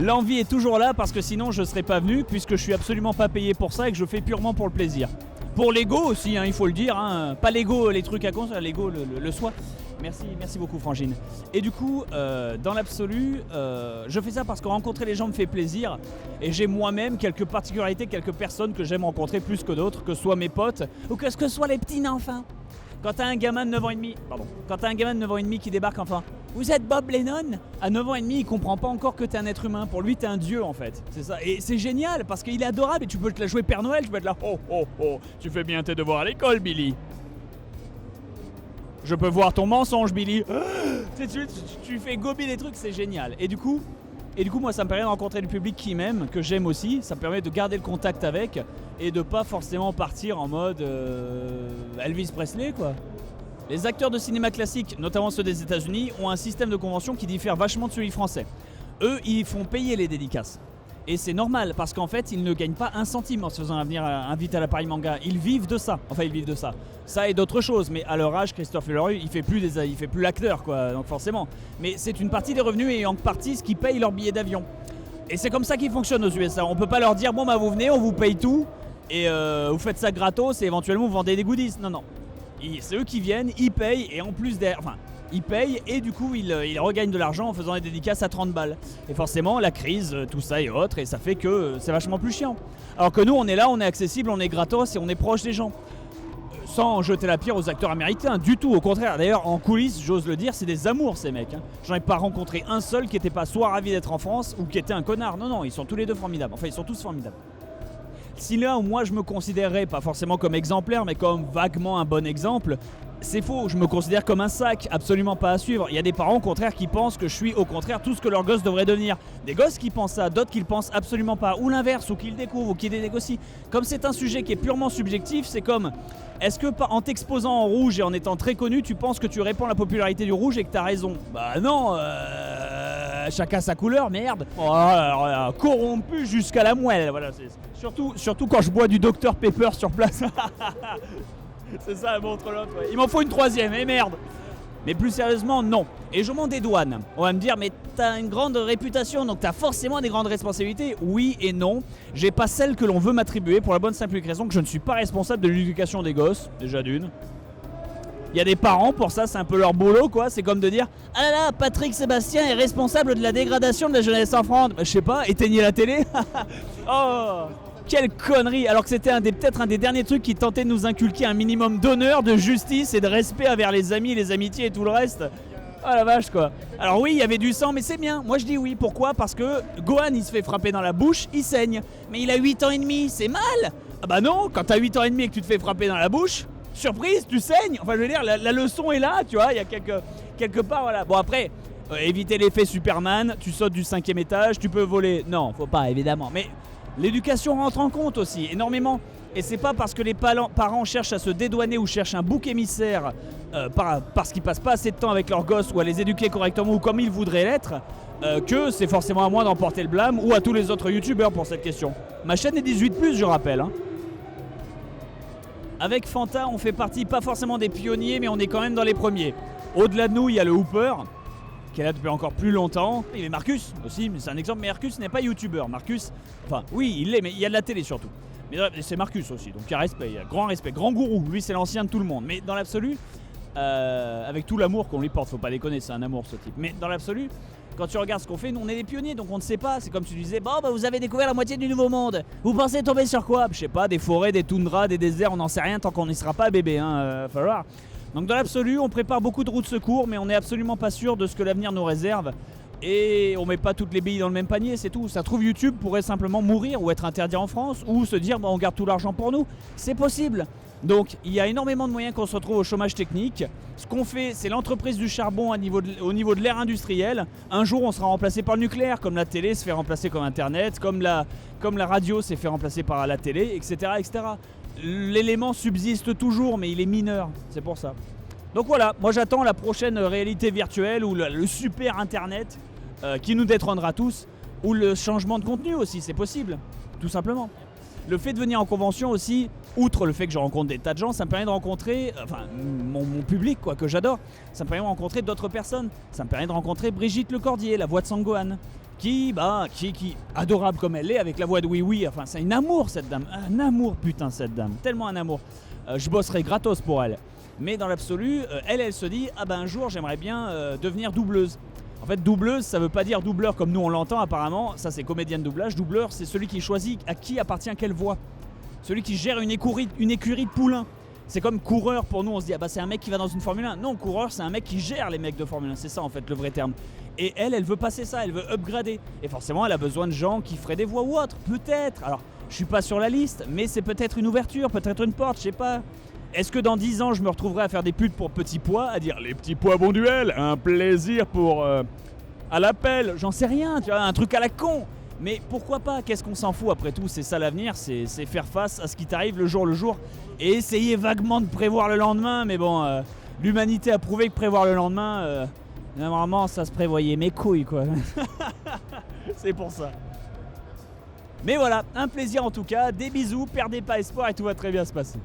L'envie est toujours là parce que sinon je serais pas venu puisque je suis absolument pas payé pour ça et que je fais purement pour le plaisir. Pour l'ego aussi, hein, il faut le dire, hein. Pas l'ego, les trucs à construire, l'ego, le soi. Merci beaucoup Frangine. Et du coup, dans l'absolu, je fais ça parce que rencontrer les gens me fait plaisir et j'ai moi-même quelques particularités, quelques personnes que j'aime rencontrer plus que d'autres, que ce soit mes potes ou que ce soit les petits enfants. Quand t'as un gamin de 9 ans et demi, qui débarque enfin, vous êtes Bob Lennon? À 9 ans et demi, il comprend pas encore que t'es un être humain. Pour lui, t'es un dieu en fait. C'est ça. Et c'est génial parce qu'il est adorable et tu peux te la jouer Père Noël, tu peux être là, oh oh oh, tu fais bien tes devoirs à l'école, Billy. Je peux voir ton mensonge, Billy. Tu fais gober des trucs, c'est génial. Et du coup, moi, ça me permet de rencontrer du public qui m'aime, que j'aime aussi. Ça me permet de garder le contact avec et de pas forcément partir en mode Elvis Presley, quoi. Les acteurs de cinéma classique, notamment ceux des États-Unis, ont un système de convention qui diffère vachement de celui français. Eux, ils font payer les dédicaces. Et c'est normal parce qu'en fait, ils ne gagnent pas un centime en se faisant venir inviter à la Paris Manga. Ils vivent de ça. Enfin, ils vivent de ça. Ça et d'autres choses. Mais à leur âge, Christophe Leroy, il fait plus l'acteur, quoi. Donc forcément. Mais c'est une partie des revenus et en partie ce qui paye leur billet d'avion. Et c'est comme ça qu'ils fonctionnent aux USA. On peut pas leur dire bon bah vous venez, on vous paye tout et vous faites ça gratos et éventuellement vous vendez des goodies. Non non. C'est eux qui viennent, ils payent et en plus ils payent et du coup ils regagnent de l'argent en faisant des dédicaces à 30 balles. Et forcément la crise, tout ça et autres, et ça fait que c'est vachement plus chiant. Alors que nous on est là, on est accessible, on est gratos et on est proche des gens. Sans jeter la pierre aux acteurs américains, du tout, au contraire. D'ailleurs en coulisses, j'ose le dire, c'est des amours ces mecs. J'en ai pas rencontré un seul qui était pas soit ravi d'être en France ou qui était un connard. Non, non, ils sont tous les deux formidables. Enfin ils sont tous formidables. Si là où moi je me considérerais pas forcément comme exemplaire mais comme vaguement un bon exemple, c'est faux, je me considère comme un sac, absolument pas à suivre. Il y a des parents au contraire qui pensent que je suis au contraire tout ce que leur gosse devrait devenir. Des gosses qui pensent ça, d'autres qui le pensent absolument pas, ou l'inverse, ou qui le découvrent, ou qui le négocient. Comme c'est un sujet qui est purement subjectif, c'est comme, est-ce que en t'exposant en rouge et en étant très connu, tu penses que tu répands la popularité du rouge et que t'as raison? Bah non, chacun sa couleur, merde. Oh, alors, corrompu jusqu'à la moelle, voilà. Surtout quand je bois du Dr Pepper sur place. C'est ça, montre l'autre. Ouais. Il m'en faut une troisième, et merde. Mais plus sérieusement, non. Et je m'en dédouane. On va me dire, mais t'as une grande réputation, donc t'as forcément des grandes responsabilités. Oui et non. J'ai pas celle que l'on veut m'attribuer pour la bonne simple raison que je ne suis pas responsable de l'éducation des gosses, déjà d'une. Il y a des parents, pour ça, c'est un peu leur boulot, quoi. C'est comme de dire, ah là là, Patrick Sébastien est responsable de la dégradation de la jeunesse en France. Bah, je sais pas, éteignez la télé. Oh, quelle connerie. Alors que c'était peut-être un des derniers trucs qui tentait de nous inculquer un minimum d'honneur, de justice et de respect envers les amis, les amitiés et tout le reste. Oh la vache, quoi. Alors oui, il y avait du sang, mais c'est bien. Moi je dis oui. Pourquoi? Parce que Gohan, il se fait frapper dans la bouche, il saigne. Mais il a 8 ans et demi, c'est mal. Ah bah non, quand t'as 8 ans et demi et que tu te fais frapper dans la bouche, surprise, tu saignes. Enfin je veux dire, la leçon est là, tu vois. Il y a quelque part, voilà. Bon après, éviter l'effet Superman, tu sautes du 5e étage, tu peux voler. Non, faut pas, évidemment. Mais l'éducation rentre en compte aussi, énormément. Et c'est pas parce que les parents cherchent à se dédouaner ou cherchent un bouc émissaire parce qu'ils passent pas assez de temps avec leurs gosses ou à les éduquer correctement ou comme ils voudraient l'être que c'est forcément à moi d'en porter le blâme ou à tous les autres youtubeurs pour cette question. Ma chaîne est 18+, je rappelle. Avec Fanta, on fait partie pas forcément des pionniers, mais on est quand même dans les premiers. Au-delà de nous, il y a le Hooper, qui est là depuis encore plus longtemps. Il y avait Marcus aussi, mais c'est un exemple. Mais Marcus n'est pas youtubeur. Marcus, enfin oui, il l'est, mais il y a de la télé surtout. Mais c'est Marcus aussi, donc il y a respect, il y a grand respect. Grand gourou, lui c'est l'ancien de tout le monde. Mais dans l'absolu, avec tout l'amour qu'on lui porte, faut pas déconner, c'est un amour ce type. Mais dans l'absolu, quand tu regardes ce qu'on fait, nous on est des pionniers, donc on ne sait pas. C'est comme si tu disais, bon bah vous avez découvert la moitié du nouveau monde. Vous pensez tomber sur quoi? Je sais pas, des forêts, des toundras, des déserts, on n'en sait rien tant qu'on n'y sera pas bébé, hein, falloir. Donc dans l'absolu, on prépare beaucoup de routes de secours, mais on n'est absolument pas sûr de ce que l'avenir nous réserve. Et on met pas toutes les billes dans le même panier, c'est tout. Ça se trouve, YouTube pourrait simplement mourir ou être interdit en France, ou se dire, bah, on garde tout l'argent pour nous. C'est possible. Donc il y a énormément de moyens qu'on se retrouve au chômage technique. Ce qu'on fait, c'est l'entreprise du charbon au niveau de l'ère industrielle. Un jour, on sera remplacé par le nucléaire, comme la télé se fait remplacer comme Internet, comme la radio s'est fait remplacer par la télé, etc. etc. L'élément subsiste toujours, mais il est mineur, c'est pour ça. Donc voilà, moi j'attends la prochaine réalité virtuelle ou le super Internet qui nous détrônera tous, ou le changement de contenu aussi, c'est possible, tout simplement. Le fait de venir en convention aussi, outre le fait que je rencontre des tas de gens, ça me permet de rencontrer, enfin mon public quoi, que j'adore, ça me permet de rencontrer d'autres personnes. Ça me permet de rencontrer Brigitte Lecordier, la voix de Sangohan, qui, adorable comme elle est, avec la voix de Oui Oui, enfin c'est un amour cette dame, un amour putain cette dame, tellement un amour. Je bosserai gratos pour elle. Mais dans l'absolu, elle se dit, ah ben un jour j'aimerais bien devenir doubleuse. En fait, doubleuse, ça veut pas dire doubleur comme nous on l'entend apparemment, ça c'est comédien de doublage. Doubleur, c'est celui qui choisit à qui appartient quelle voix. Celui qui gère une écurie de poulains. C'est comme coureur pour nous, on se dit, ah bah c'est un mec qui va dans une Formule 1. Non, coureur, c'est un mec qui gère les mecs de Formule 1, c'est ça en fait le vrai terme. Et elle veut passer ça, elle veut upgrader. Et forcément, elle a besoin de gens qui feraient des voix ou autres, peut-être. Alors, je suis pas sur la liste, mais c'est peut-être une ouverture, peut-être une porte, je sais pas. Est-ce que dans 10 ans, je me retrouverai à faire des putes pour Petit Pois, à dire les petits pois bon duel, un plaisir pour à l'appel, j'en sais rien, tu vois, un truc à la con. Mais pourquoi pas, qu'est-ce qu'on s'en fout après tout, c'est ça l'avenir, c'est faire face à ce qui t'arrive le jour et essayer vaguement de prévoir le lendemain, mais bon, l'humanité a prouvé que prévoir le lendemain, normalement ça se prévoyait mes couilles quoi. C'est pour ça. Mais voilà, un plaisir en tout cas, des bisous, perdez pas espoir et tout va très bien se passer.